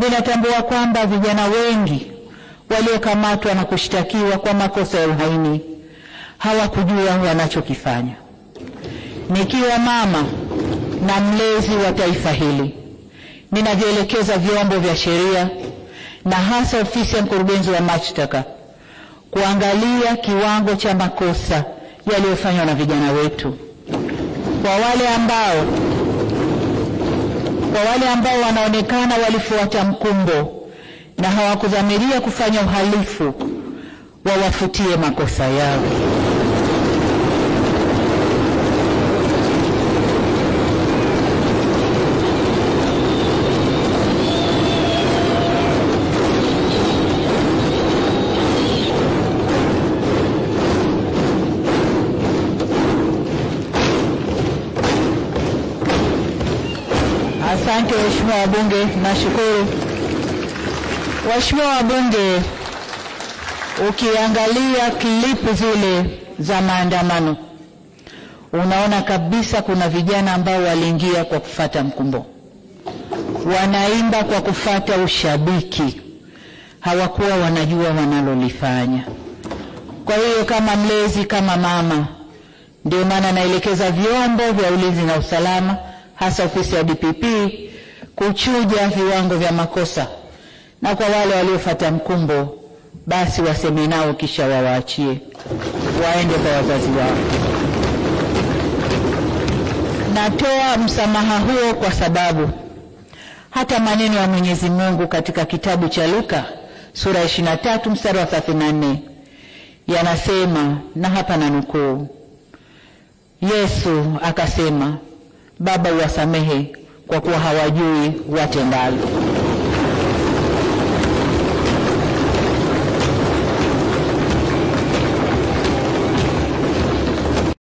Ninatambua kwamba vijana wengi waliokamatwa na kushtakiwa kwa makosa ya uhaini hawakujua wanachokifanya. Nikiwa mama na mlezi wa taifa hili, ninavielekeza vyombo vya sheria na hasa ofisi ya mkurugenzi wa mashtaka kuangalia kiwango cha makosa yaliyofanywa na vijana wetu. Kwa wale ambao wanaonekana walifuata mkumbo na hawakudhamiria kufanya uhalifu, wawafutie makosa yao. Asante waheshimiwa wabunge, nashukuru. Waheshimiwa wabunge, ukiangalia klipu zile za maandamano, unaona kabisa kuna vijana ambao waliingia kwa kufuata mkumbo. Wanaimba kwa kufuata ushabiki. Hawakuwa wanajua wanalolifanya. Kwa hiyo kama mlezi, kama mama, ndio maana naelekeza vyombo vya ulinzi na usalama, hasa ofisi ya DPP, kuchuja viwango vya makosa, na kwa wale waliofuata mkumbo basi waseme nao kisha wawaachie waende kwa wazazi wao. Natoa msamaha huo kwa sababu hata maneno ya Mwenyezi Mungu katika kitabu cha Luka sura 23 mstari wa 34 yanasema, na hapa nanukuu, Yesu akasema, Baba uwasamehe kwa kuwa hawajui watendalo.